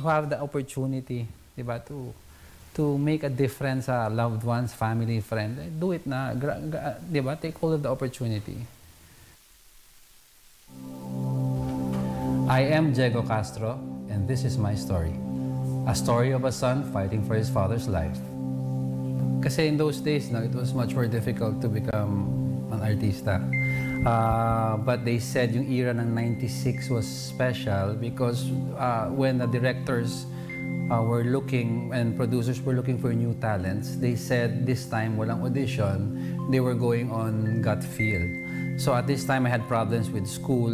have the opportunity, diba, to make a difference sa loved ones, family, friend, do it na, diba? Take hold of the opportunity. I am Diego Castro, and this is my story. A story of a son fighting for his father's life. Kasi in those days, no, it was much more difficult to become an artista. But they said yung era ng 96 was special because when the directors were looking and producers were looking for new talents, they said this time walang audition, they were going on gut feel. So at this time I had problems with school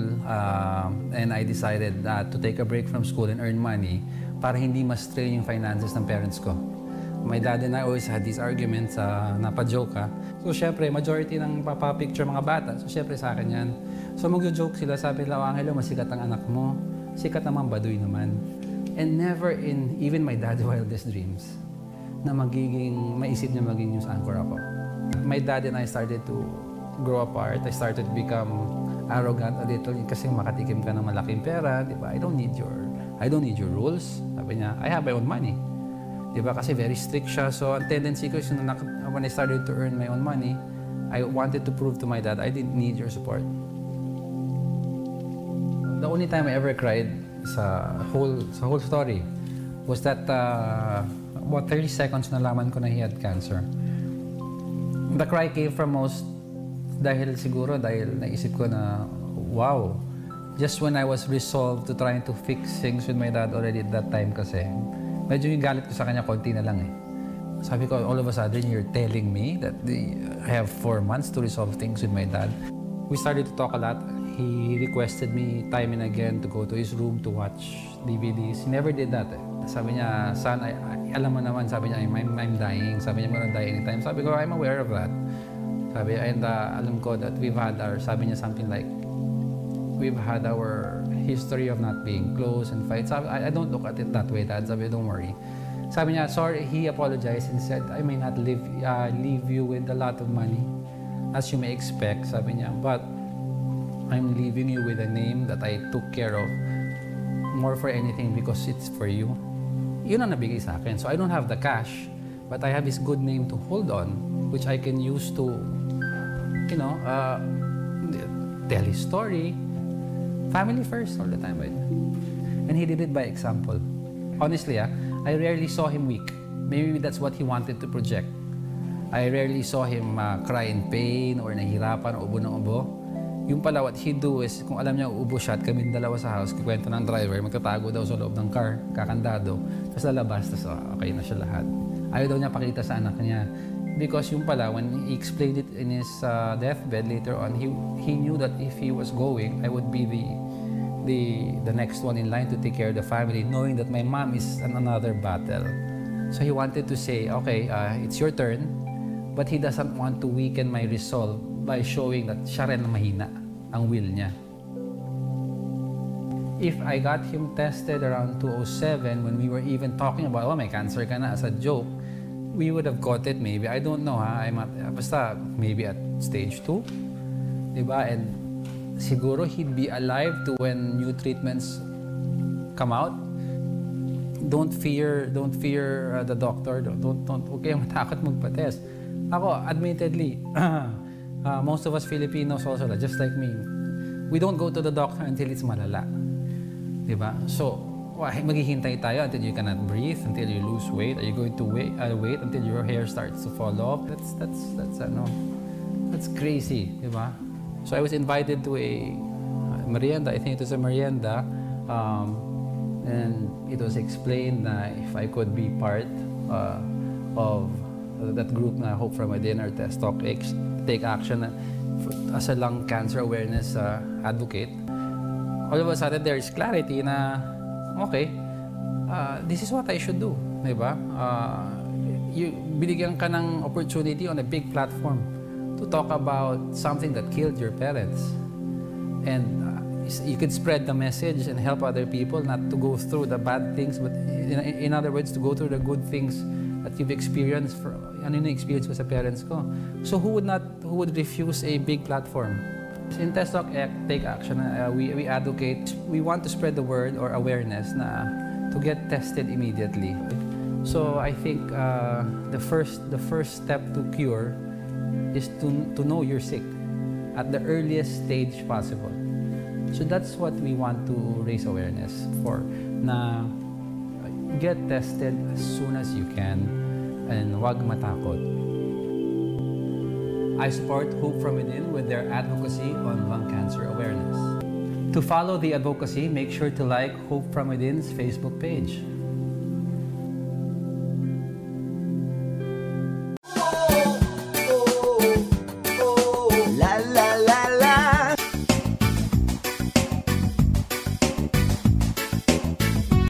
and I decided to take a break from school and earn money para hindi ma-strain yung finances ng parents ko. My dad and I always had these arguments, napajoke ka. So syempre, majority ng papapicture mga bata, so syempre sa akin yan. So magjo-joke sila, sabi nila, Angelo, masikat ang anak mo, sikat naman, baduy naman. And never in even my dad's wildest dreams na maisip niya maging news anchor ako. My dad and I started to grow apart. I started to become arrogant a little kasi makatikim ka ng malaking pera, di ba? I don't need your rules. Sabi niya, I have my own money. Di ba? Kasi very strict siya. So, ang tendency ko is when I started to earn my own money, I wanted to prove to my dad, I didn't need your support. The only time I ever cried sa whole story was that about 30 seconds nalaman ko na he had cancer. The cry came from most dahil naisip ko na, wow, just when I was resolved to trying to fix things with my dad already at that time kasi, medyo yung galit ko sa kanya, konti na lang eh. Sabi ko, all of a sudden, you're telling me that I have 4 months to resolve things with my dad. We started to talk a lot. He requested me time and again to go to his room to watch DVDs. He never did that eh. Sabi niya, son, alam mo naman, sabi niya, I'm dying. Sabi niya, I'm gonna die anytime. Sabi ko, I'm aware of that. Sabi, and alam ko that sabi niya something like, we've had our history of not being close and fights. I don't look at it that way, Dad. Sabi, don't worry. Sabi niya, sorry, he apologized and said, I may not leave you with a lot of money, as you may expect, sabi niya, but I'm leaving you with a name that I took care of more for anything because it's for you. Yun ang nabigay sa akin. So I don't have the cash, but I have his good name to hold on, which I can use to, tell his story. Family first all the time, right? And he did it by example. Honestly, I rarely saw him weak. Maybe that's what he wanted to project. I rarely saw him cry in pain or nahihirapan o ubo ng ubo. Yung pala, what he do is, kung alam niya ubo siya at kaming dalawa sa house, kikwento ng driver, magtatago daw sa loob ng car, kakandado, tapos lalabas, tapos okay na siya lahat. Ayaw daw niya pakita sa anak niya. Because yung pala, when he explained it in his deathbed later on, he knew that if he was going, I would be the next one in line to take care of the family, knowing that my mom is in another battle. So he wanted to say, okay, it's your turn, but he doesn't want to weaken my resolve by showing that siya rin mahina ang will niya. If I got him tested around 2007, when we were even talking about, oh, may cancer ka na, as a joke, we would have caught it maybe. I don't know, basta maybe at stage 2, diba? And siguro he'd be alive to when new treatments come out. Don't fear the doctor. Don't okay, matakot magpa-test. Ako, admittedly, most of us Filipinos also, just like me, we don't go to the doctor until it's malala. Diba? So, maghihintay tayo until you cannot breathe, until you lose weight. Are you going to wait until your hair starts to fall off? That's crazy, diba? So I was invited to a merienda. I think it was a merienda, and it was explained that if I could be part of that group na Hope from a Dinner Test Talk, take action as a lung cancer awareness advocate. All of a sudden, there is clarity na okay, this is what I should do, diba? Binigyan ka ng opportunity on a big platform to talk about something that killed your parents. And you could spread the message and help other people not to go through the bad things, but in other words, to go through the good things that you've experienced. Ano yung experience ko sa parents ko. So who would refuse a big platform? In Test Talk Take Action, we advocate, we want to spread the word or awareness na to get tested immediately. So I think the first step to cure is to know you're sick at the earliest stage possible. So that's what we want to raise awareness for. Na get tested as soon as you can and wag matakot. I support Hope From Within with their advocacy on lung cancer awareness. To follow the advocacy, make sure to like Hope From Within's Facebook page.